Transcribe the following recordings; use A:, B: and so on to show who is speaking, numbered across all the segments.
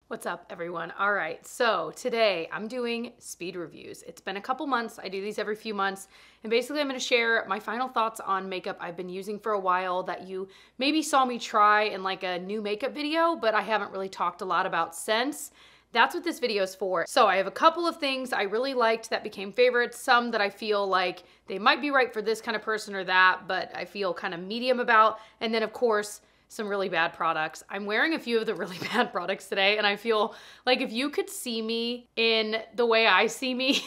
A: What's up, everyone? All right, so today I'm doing speed reviews. It's been a couple months. I do these every few months, and basically I'm going to share my final thoughts on makeup I've been using for a while that you maybe saw me try in like a new makeup video, but I haven't really talked a lot about since. That's what this video is for. So I have a couple of things I really liked that became favorites, some that I feel like they might be right for this kind of person or that, but I feel kind of medium about, and then of course, some really bad products. I'm wearing a few of the really bad products today, and I feel like if you could see me in the way I see me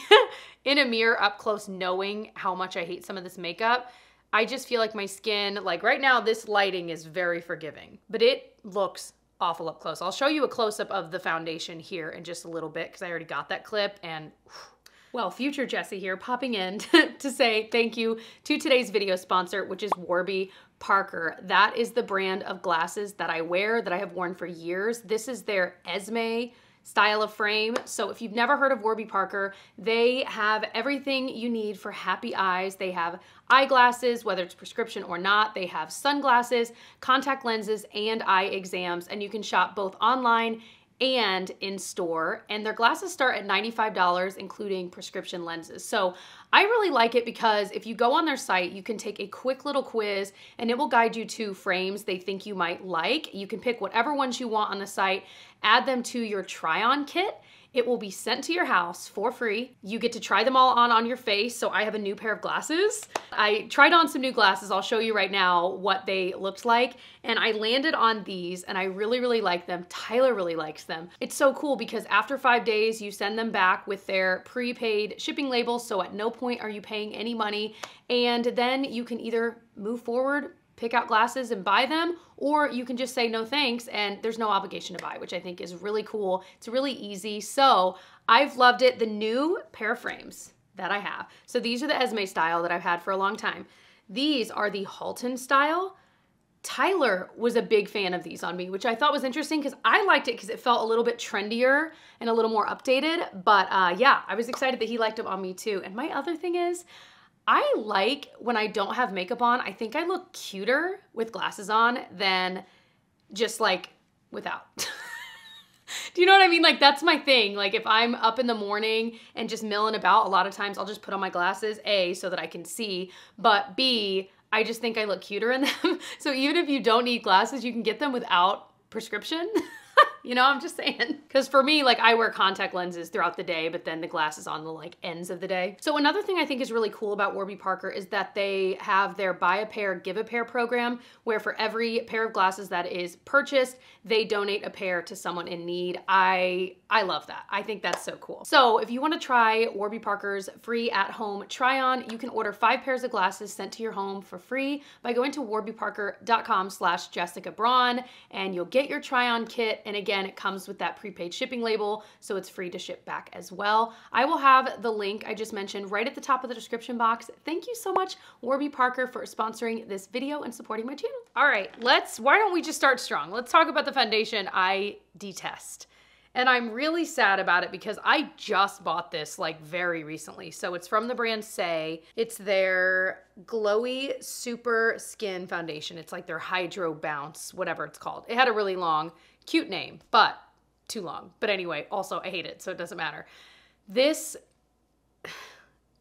A: in a mirror up close, knowing how much I hate some of this makeup, I just feel like my skin, like right now, this lighting is very forgiving, but it looks awful up close. I'll show you a close-up of the foundation here in just a little bit because I already got that clip, and well, future Jessie here popping in to say thank you to today's video sponsor, which is Warby Parker. That is the brand of glasses that I wear, that I have worn for years. This is their Esme style of frame. So if you've never heard of Warby Parker, they have everything you need for happy eyes. They have eyeglasses, whether it's prescription or not. They have sunglasses, contact lenses, and eye exams. And you can shop both online and in store, and their glasses start at $95, including prescription lenses. So I really like it because if you go on their site, you can take a quick little quiz and it will guide you to frames they think you might like. You can pick whatever ones you want on the site, add them to your try-on kit. It will be sent to your house for free. You get to try them all on your face. So I have a new pair of glasses. I tried on some new glasses. I'll show you right now what they looked like. And I landed on these and I really, really like them. Tyler really likes them. It's so cool because after 5 days, you send them back with their prepaid shipping label. So at no point are you paying any money. And then you can either move forward, pick out glasses and buy them, or you can just say no thanks and there's no obligation to buy, which I think is really cool. It's really easy. So I've loved it. The new pair of frames that I have. So these are the Esme style that I've had for a long time. These are the Halton style. Tyler was a big fan of these on me, which I thought was interesting because I liked it because it felt a little bit trendier and a little more updated. But yeah, I was excited that he liked them on me too. And my other thing is, I like when I don't have makeup on, I think I look cuter with glasses on than just like without. Do you know what I mean? Like that's my thing. Like if I'm up in the morning and just milling about, a lot of times I'll just put on my glasses, A, so that I can see, but B, I just think I look cuter in them. So even if you don't need glasses, you can get them without prescription. You know, I'm just saying. Because for me, like I wear contact lenses throughout the day, but then the glasses on the like ends of the day. So another thing I think is really cool about Warby Parker is that they have their buy a pair, give a pair program, where for every pair of glasses that is purchased, they donate a pair to someone in need. I love that. I think that's so cool. So if you want to try Warby Parker's free at-home try-on, you can order 5 pairs of glasses sent to your home for free by going to warbyparker.com/jessicabraun, and you'll get your try-on kit. And again, it comes with that prepaid shipping label, so it's free to ship back as well. I will have the link I just mentioned right at the top of the description box. Thank you so much, Warby Parker, for sponsoring this video and supporting my channel. All right, why don't we just start strong? Let's talk about the foundation I detest. And I'm really sad about it because I just bought this like very recently. So it's from the brand Say. It's their Glowy Super Skin Foundation. It's like their Hydro Bounce, whatever it's called. It had a really long, cute name, but too long. But anyway, also I hate it, so it doesn't matter. This,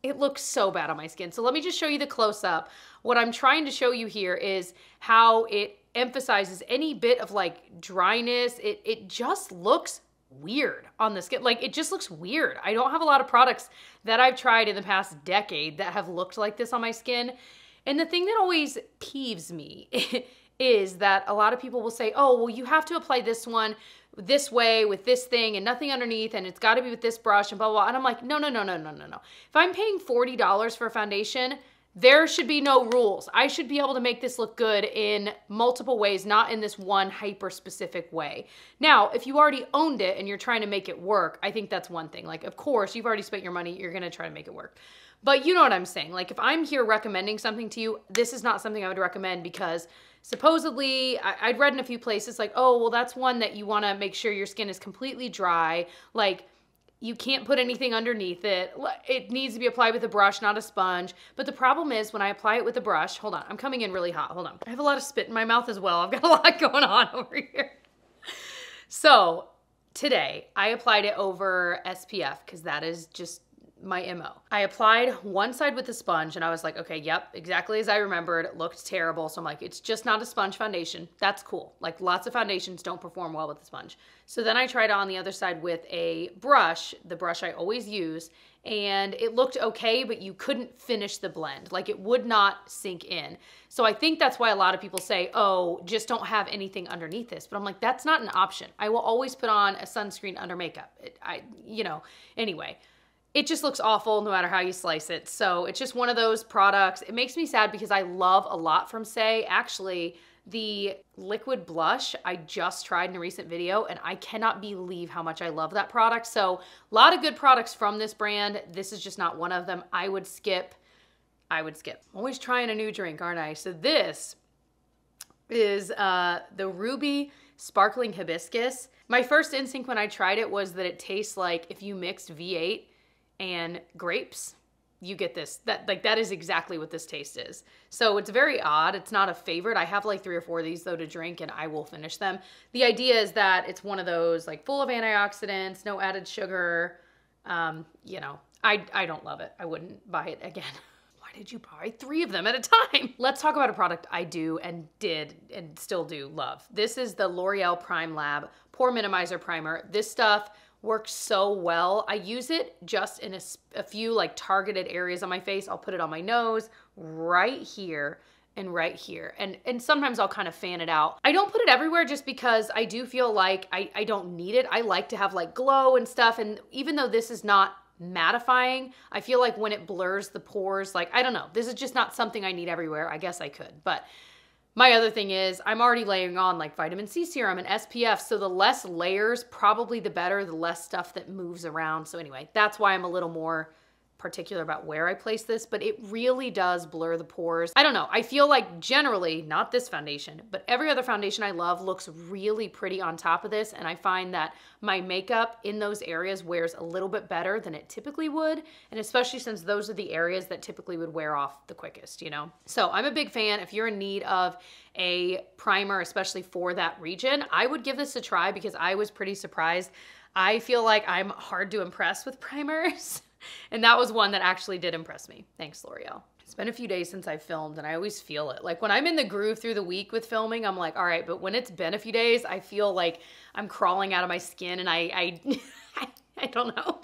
A: it looks so bad on my skin. So let me just show you the close-up. What I'm trying to show you here is how it emphasizes any bit of like dryness. It just looks weird on the skin. Like it just looks weird. I don't have a lot of products that I've tried in the past decade that have looked like this on my skin. And the thing that always peeves me is that a lot of people will say, oh, well, you have to apply this one this way with this thing and nothing underneath, and it's got to be with this brush and blah, blah, blah. And I'm like, no. If I'm paying $40 for a foundation, there should be no rules. I should be able to make this look good in multiple ways, not in this one hyper-specific way. Now, if you already owned it and you're trying to make it work, I think that's one thing. Like, of course, you've already spent your money, you're gonna try to make it work. But you know what I'm saying. Like, if I'm here recommending something to you, this is not something I would recommend because supposedly, I'd read in a few places like, oh, well, that's one that you wanna make sure your skin is completely dry. Like, you can't put anything underneath it. It needs to be applied with a brush, not a sponge. But the problem is when I apply it with a brush, hold on, I'm coming in really hot, hold on. I have a lot of spit in my mouth as well. I've got a lot going on over here. So today I applied it over SPF because that is just my MO. I applied one side with the sponge and I was like, okay, yep, exactly as I remembered. It looked terrible. So I'm like, it's just not a sponge foundation. That's cool. Like lots of foundations don't perform well with the sponge. So then I tried on the other side with a brush, the brush I always use, and it looked okay, but you couldn't finish the blend. Like it would not sink in. So I think that's why a lot of people say, oh, just don't have anything underneath this. But I'm like, that's not an option. I will always put on a sunscreen under makeup. Anyway. It just looks awful no matter how you slice it. So it's just one of those products. It makes me sad because I love a lot from Saie. Actually, the liquid blush I just tried in a recent video and I cannot believe how much I love that product. So a lot of good products from this brand. This is just not one of them. I would skip. I'm always trying a new drink, aren't I? So this is the Ruby Sparkling Hibiscus. My first instinct when I tried it was that it tastes like if you mixed V8 and grapes, you get this. That is exactly what this taste is. So it's very odd. It's not a favorite. I have like 3 or 4 of these though to drink and I will finish them. The idea is that it's one of those like full of antioxidants, no added sugar. I don't love it. I wouldn't buy it again. Why did you buy 3 of them at a time? Let's talk about a product I do and did and still do love. This is the L'Oreal Prime Lab Pore Minimizer Primer. This stuff works so well. I use it just in a few like targeted areas on my face. I'll put it on my nose, right here and right here. And sometimes I'll kind of fan it out. I don't put it everywhere just because I do feel like I don't need it. I like to have like glow and stuff. And even though this is not mattifying, I feel like when it blurs the pores, like, I don't know, this is just not something I need everywhere. I guess I could, but my other thing is I'm already layering on like vitamin C serum and SPF. So the less layers, probably the better, the less stuff that moves around. So anyway, that's why I'm a little more particular about where I place this, but it really does blur the pores. I don't know. I feel like generally, not this foundation, but every other foundation I love looks really pretty on top of this. And I find that my makeup in those areas wears a little bit better than it typically would. And especially since those are the areas that typically would wear off the quickest, So I'm a big fan. If you're in need of a primer, especially for that region, I would give this a try because I was pretty surprised. I feel like I'm hard to impress with primers. And that was one that actually did impress me. Thanks, L'Oreal. It's been a few days since I filmed and I always feel it. Like when I'm in the groove through the week with filming, I'm like, all right, but when it's been a few days, I feel like I'm crawling out of my skin and I don't know.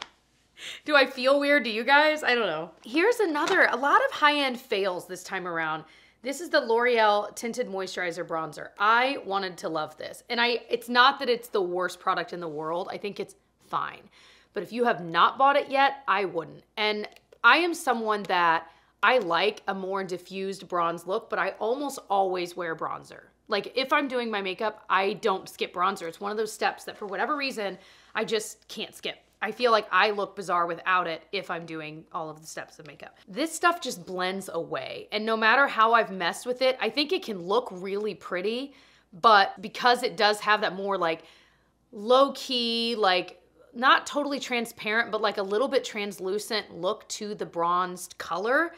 A: Do I feel weird? Do you guys? I don't know. Here's a lot of high-end fails this time around. This is the L'Oreal Tinted Moisturizer Bronzer. I wanted to love this. And it's not that it's the worst product in the world. I think it's fine. But if you have not bought it yet, I wouldn't. And I am someone that I like a more diffused bronze look, but I almost always wear bronzer. Like if I'm doing my makeup, I don't skip bronzer. It's one of those steps that for whatever reason, I just can't skip. I feel like I look bizarre without it if I'm doing all of the steps of makeup. This stuff just blends away. And no matter how I've messed with it, I think it can look really pretty, but because it does have that more like low key, like not totally transparent, but like a little bit translucent look to the bronzed color,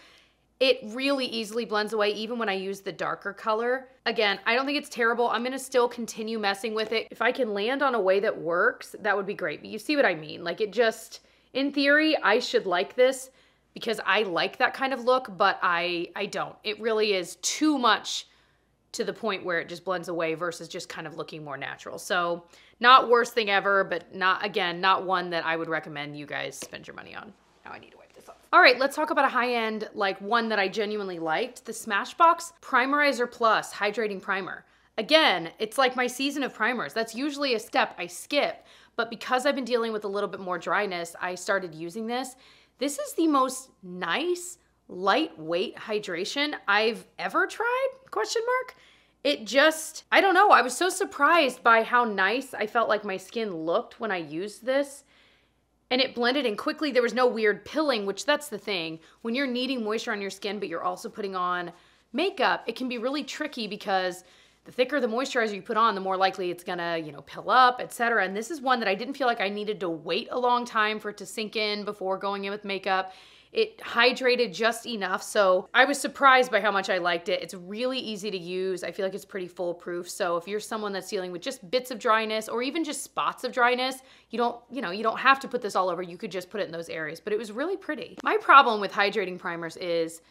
A: it really easily blends away even when I use the darker color. Again, I don't think it's terrible. I'm gonna still continue messing with it. If I can land on a way that works, that would be great. But you see what I mean? Like it just, in theory, I should like this because I like that kind of look, but I don't. It really is too much to the point where it just blends away versus just kind of looking more natural. So not worst thing ever, but not one that I would recommend you guys spend your money on. Now I need to wipe this off. All right, let's talk about a high-end, like one that I genuinely liked, the Smashbox Primerizer Plus Hydrating Primer. Again, it's like my season of primers. That's usually a step I skip, but because I've been dealing with a little bit more dryness, I started using this. This is the most nice, lightweight hydration I've ever tried, ? It just, I don't know, I was so surprised by how nice I felt like my skin looked when I used this. And it blended in quickly. There was no weird pilling, which that's the thing. When you're needing moisture on your skin, but you're also putting on makeup, it can be really tricky because the thicker the moisturizer you put on, the more likely it's gonna, pill up, etc. And this is one that I didn't feel like I needed to wait a long time for it to sink in before going in with makeup. It hydrated just enough, so I was surprised by how much I liked it. It's really easy to use. I feel like it's pretty foolproof. So if you're someone that's dealing with just bits of dryness or even just spots of dryness, you don't have to put this all over. You could just put it in those areas, but it was really pretty. My problem with hydrating primers is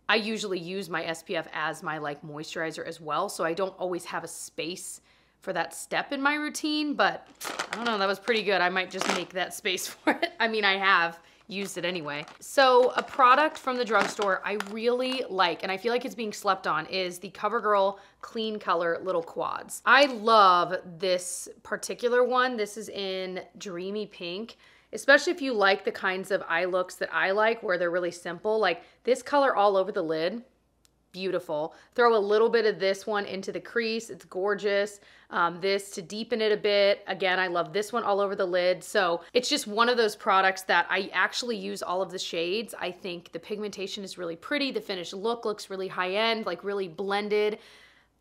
A: I usually use my SPF as my like moisturizer as well, so I don't always have a space for that step in my routine, but I don't know, that was pretty good. I might just make that space for it. I mean, I have used it anyway. So a product from the drugstore I really like, and I feel like it's being slept on, is the CoverGirl Clean Color Little Quads. I love this particular one. This is in Dreamy Pink, especially if you like the kinds of eye looks that I like where they're really simple. Like this color all over the lid, beautiful. Throw a little bit of this one into the crease. It's gorgeous. This to deepen it a bit. Again, I love this one all over the lid. So it's just one of those products that I actually use all of the shades. I think the pigmentation is really pretty. The finished look looks really high end, like really blended.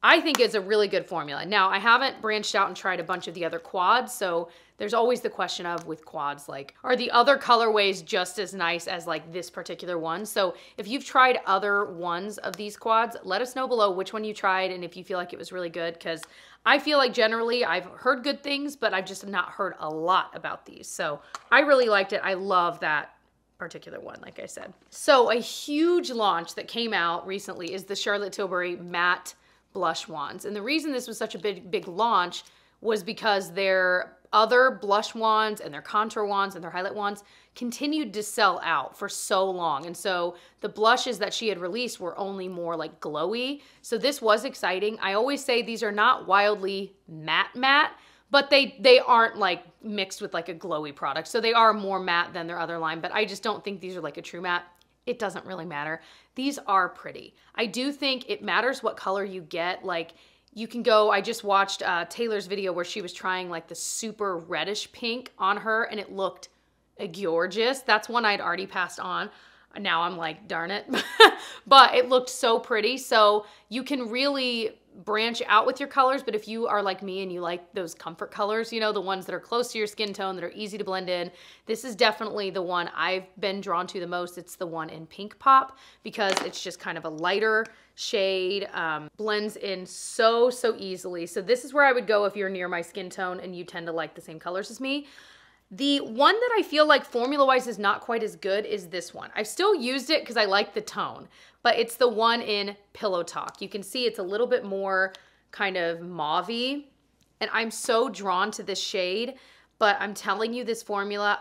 A: I think it's a really good formula. Now, I haven't branched out and tried a bunch of the other quads, so there's always the question of, with quads, like, are the other colorways just as nice as like this particular one? So if you've tried other ones of these quads, let us know below which one you tried and if you feel like it was really good, because I feel like generally I've heard good things, but I've just not heard a lot about these. So I really liked it. I love that particular one, like I said. So a huge launch that came out recently is the Charlotte Tilbury Matte Blush Wands. And the reason this was such a big launch was because their other blush wands and their contour wands and their highlight wands continued to sell out for so long. And so the blushes that she had released were only more like glowy. So this was exciting. I always say these are not wildly matte, but they aren't like mixed with like a glowy product. So they are more matte than their other line, but I just don't think these are like a true matte. It doesn't really matter. These are pretty. I do think it matters what color you get. Like you can go, I just watched Taylor's video where she was trying like the super reddish pink on her and it looked gorgeous. That's one I'd already passed on. Now I'm like, darn it. But it looked so pretty. So you can really branch out with your colors, but if you are like me and you like those comfort colors, you know, the ones that are close to your skin tone, that are easy to blend in, this is definitely the one I've been drawn to the most. It's the one in Pink Pop because it's just kind of a lighter shade, blends in so easily. So this is where I would go if you're near my skin tone and you tend to like the same colors as me. The one that I feel like formula-wise is not quite as good is this one. I've still used it because I like the tone, but it's the one in Pillow Talk. You can see it's a little bit more kind of mauve-y, and I'm so drawn to this shade, but I'm telling you, this formula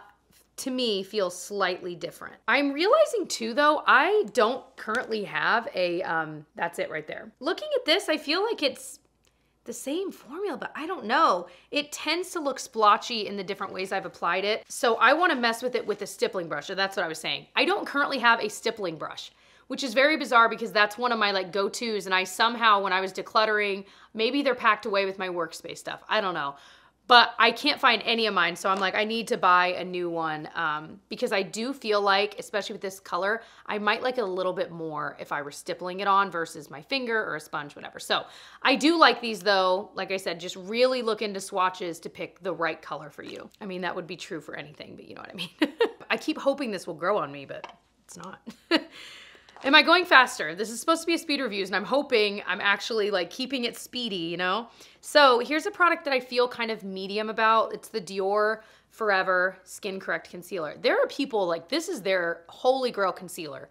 A: to me feels slightly different. I'm realizing too though, I don't currently have a, that's it right there. Looking at this, I feel like it's the same formula, but I don't know. It tends to look splotchy in the different ways I've applied it. So I want to mess with it with a stippling brush. So that's what I was saying. I don't currently have a stippling brush, which is very bizarre because that's one of my like go-tos. And I somehow, when I was decluttering, maybe they're packed away with my workspace stuff. I don't know. But I can't find any of mine, so I'm like, I need to buy a new one because I do feel like, especially with this color, I might like it a little bit more if I were stippling it on versus my finger or a sponge, whatever. So I do like these though. Like I said, just really look into swatches to pick the right color for you. I mean, that would be true for anything, but you know what I mean? I keep hoping this will grow on me, but it's not. Am I going faster? This is supposed to be a speed reviews and I'm hoping I'm actually like keeping it speedy, you know? So here's a product that I feel kind of medium about. It's the Dior Forever Skin Correct Concealer. There are people like, this is their holy grail concealer.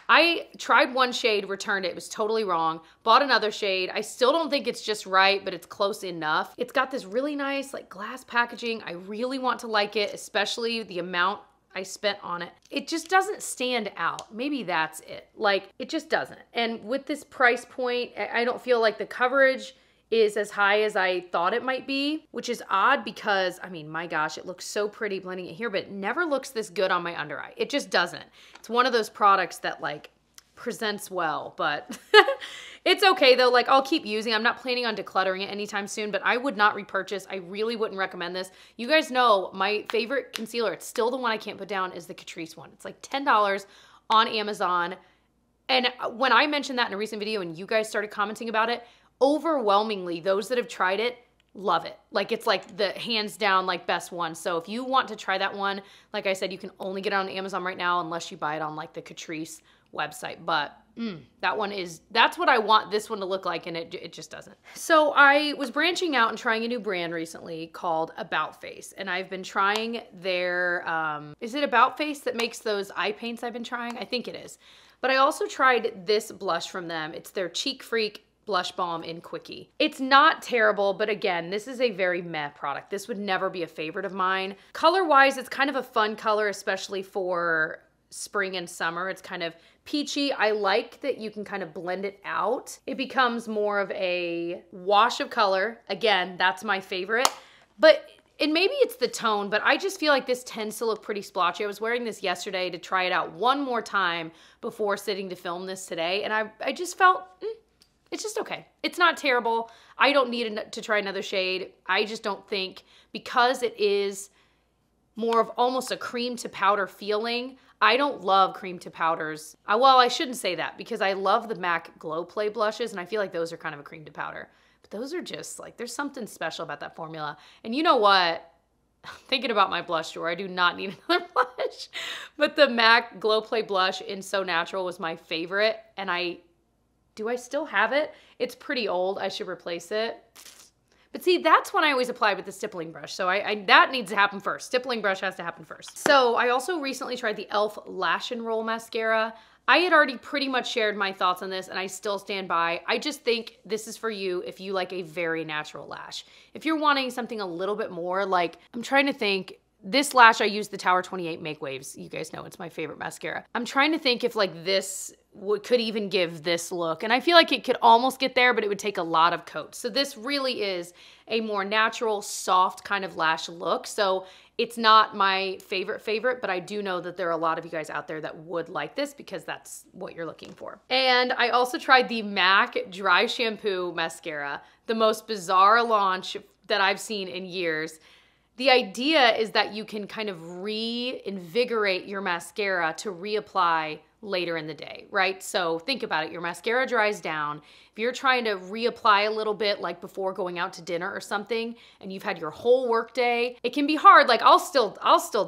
A: I tried one shade, returned it, it was totally wrong. Bought another shade. I still don't think it's just right, but it's close enough. It's got this really nice like glass packaging. I really want to like it, especially the amount I spent on it. It just doesn't stand out. Maybe that's it. Like, it just doesn't. And with this price point, I don't feel like the coverage is as high as I thought it might be, which is odd because, I mean, my gosh, it looks so pretty blending it here, but it never looks this good on my under eye. It just doesn't. It's one of those products that like presents well, but it's okay though. Like, I'll keep using. I'm not planning on decluttering it anytime soon, but I would not repurchase. I really wouldn't recommend this. You guys know my favorite concealer, it's still the one I can't put down, is the Catrice one. It's like $10 on Amazon. And when I mentioned that in a recent video and you guys started commenting about it, overwhelmingly, those that have tried it love it. Like it's like the hands down like best one. So if you want to try that one, like I said, you can only get it on Amazon right now unless you buy it on like the Catrice website. But that one that's what I want this one to look like, and it just doesn't. So I was branching out and trying a new brand recently called About Face, and I've been trying their, is it About Face that makes those eye paints I've been trying? I think it is. But I also tried this blush from them. It's their Cheek Freak Blush Balm in Quickie. It's not terrible, but again, this is a very meh product. This would never be a favorite of mine. Color-wise, it's kind of a fun color, especially for spring and summer. It's kind of peachy. I like that you can kind of blend it out. It becomes more of a wash of color. Again, that's my favorite. And maybe it's the tone, but I just feel like this tends to look pretty splotchy. I was wearing this yesterday to try it out one more time before sitting to film this today, and I just felt, it's just okay. It's not terrible. I don't need to try another shade. I just don't think, because it is more of almost a cream to powder feeling, I don't love cream to powders. Well, I shouldn't say that, because I love the MAC Glow Play blushes, and I feel like those are kind of a cream to powder. But those are just like, there's something special about that formula. And you know what? Thinking about my blush drawer, I do not need another blush. But the MAC Glow Play blush in So Natural was my favorite, and do I still have it? It's pretty old. I should replace it. But see, that's when I always apply with the stippling brush. So that needs to happen first. Stippling brush has to happen first. So I also recently tried the e.l.f. Lash and Roll Mascara. I had already pretty much shared my thoughts on this, and I still stand by. I just think this is for you if you like a very natural lash. If you're wanting something a little bit more, like, I'm trying to think, this lash I use the Tower 28 Make Waves. You guys know it's my favorite mascara. I'm trying to think if like this could even give this look. And I feel like it could almost get there, but it would take a lot of coats. So this really is a more natural, soft kind of lash look. So it's not my favorite, but I do know that there are a lot of you guys out there that would like this because that's what you're looking for. And I also tried the MAC Dry Shampoo Mascara, the most bizarre launch that I've seen in years. The idea is that you can kind of reinvigorate your mascara to reapply later in the day, right? So think about it. Your mascara dries down. If you're trying to reapply a little bit, like before going out to dinner or something, and you've had your whole work day, it can be hard. Like I'll still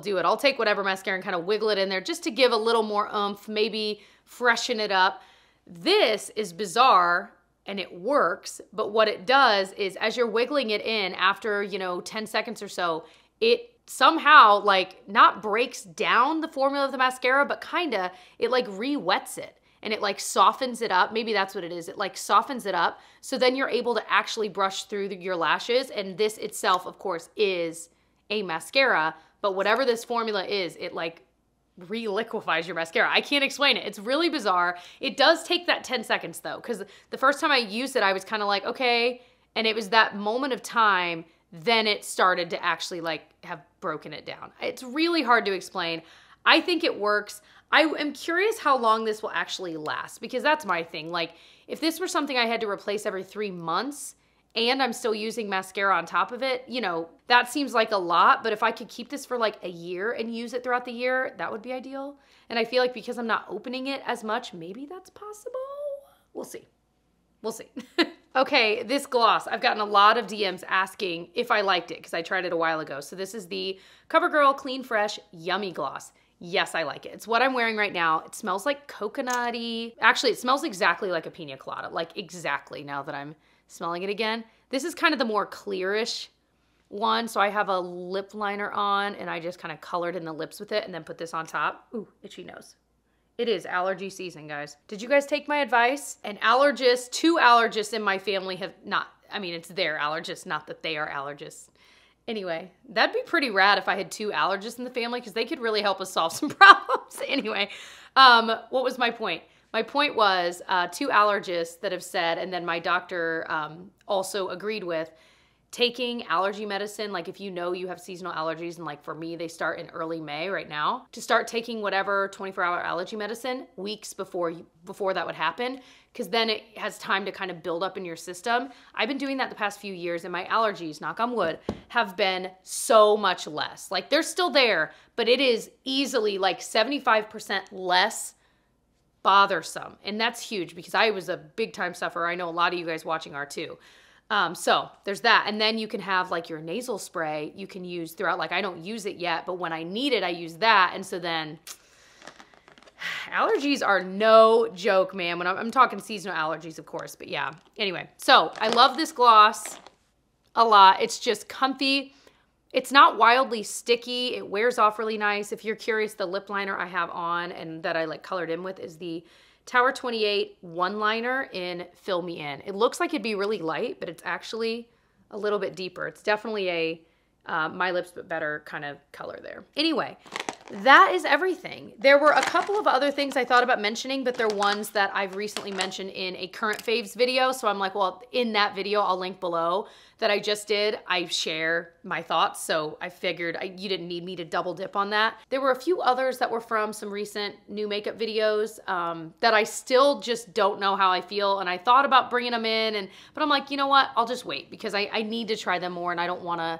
A: do it. I'll take whatever mascara and kind of wiggle it in there just to give a little more oomph, maybe freshen it up. This is bizarre. And it works, but what it does is as you're wiggling it in after, 10 seconds or so, it somehow like not breaks down the formula of the mascara, but kinda, it like re-wets it and it like softens it up. Maybe that's what it is. It like softens it up. So then you're able to actually brush through your lashes. And this itself, of course, is a mascara, but whatever this formula is, it like re-liquefies your mascara. I can't explain it. It's really bizarre. It does take that 10 seconds though, because the first time I used it, I was kind of like, okay. And it was that moment of time, then it started to actually like have broken it down. It's really hard to explain. I think it works. I am curious how long this will actually last, because that's my thing. Like if this were something I had to replace every 3 months, and I'm still using mascara on top of it, that seems like a lot, but if I could keep this for like a year and use it throughout the year, that would be ideal. And I feel like because I'm not opening it as much, maybe that's possible. We'll see. We'll see. Okay, this gloss, I've gotten a lot of DMs asking if I liked it because I tried it a while ago. So this is the CoverGirl Clean Fresh Yummy Gloss. Yes, I like it. It's what I'm wearing right now. It smells like coconutty. Actually, it smells exactly like a pina colada, like exactly now that I'm smelling it again. This is kind of the more clearish one. So I have a lip liner on and I just kind of colored in the lips with it and then put this on top. Ooh, itchy nose. It is allergy season, guys. Did you guys take my advice? Two allergists in my family have not, it's their allergists, not that they are allergists. Anyway, that'd be pretty rad if I had 2 allergists in the family because they could really help us solve some problems. Anyway, what was my point? My point was 2 allergists that have said, and then my doctor also agreed with, taking allergy medicine, like if you have seasonal allergies, and like for me, they start in early May right now, to start taking whatever 24-hour allergy medicine weeks before that would happen, because then it has time to kind of build up in your system. I've been doing that the past few years, and my allergies, knock on wood, have been so much less. Like they're still there, but it is easily like 75% less bothersome. And that's huge because I was a big time sufferer. I know a lot of you guys watching are too. So there's that. And then you can have like your nasal spray you can use throughout. Like I don't use it yet, but when I need it, I use that. And so then allergies are no joke, man. When I'm talking seasonal allergies, of course, but yeah. Anyway, so I love this gloss a lot. It's just comfy. It's not wildly sticky. It wears off really nice. If you're curious, the lip liner I have on and that I like colored in with is the Tower 28 one liner in Fill Me In. It looks like it'd be really light, but it's actually a little bit deeper. It's definitely a My Lips But Better kind of color there. Anyway, that is everything. There were a couple of other things I thought about mentioning, but they're ones that I've recently mentioned in a current faves video. So I'm like, well, in that video, I'll link below that I just did, I share my thoughts. So I figured you didn't need me to double dip on that. There were a few others that were from some recent new makeup videos that I still just don't know how I feel. And I thought about bringing them in, but I'm like, you know what? I'll just wait because I need to try them more and I don't want to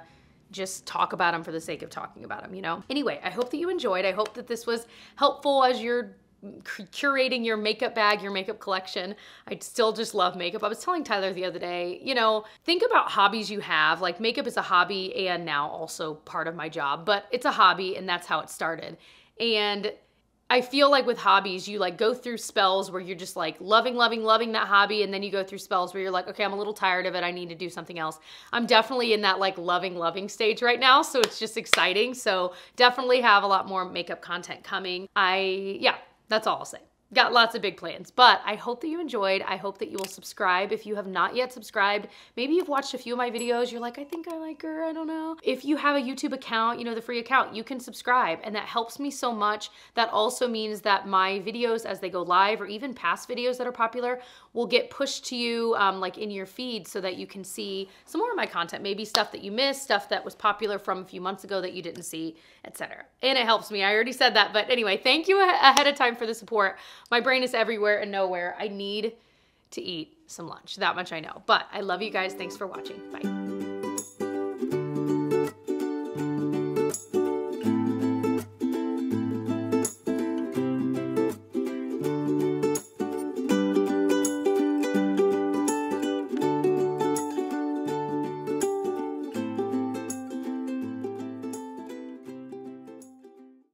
A: just talk about them for the sake of talking about them, you know? Anyway, I hope that you enjoyed. I hope that this was helpful as you're curating your makeup bag, your makeup collection. I still just love makeup. I was telling Tyler the other day, you know, think about hobbies you have. Like makeup is a hobby and now also part of my job, but it's a hobby and that's how it started. And I feel like with hobbies, you like go through spells where you're just like loving that hobby. And then you go through spells where you're like, okay, I'm a little tired of it. I need to do something else. I'm definitely in that like loving stage right now. So it's just exciting. So definitely have a lot more makeup content coming. Yeah, that's all I'll say. Got lots of big plans, but I hope that you enjoyed. I hope that you will subscribe if you have not yet subscribed. Maybe you've watched a few of my videos. You're like, I think I like her. I don't know. If you have a YouTube account, you know, the free account, you can subscribe and that helps me so much. That also means that my videos as they go live or even past videos that are popular will get pushed to you like in your feed so that you can see some more of my content, maybe stuff that you missed, stuff that was popular from a few months ago that you didn't see, etc. And it helps me. I already said that, but anyway, thank you ahead of time for the support. My brain is everywhere and nowhere. I need to eat some lunch. That much I know. But I love you guys. Thanks for watching. Bye.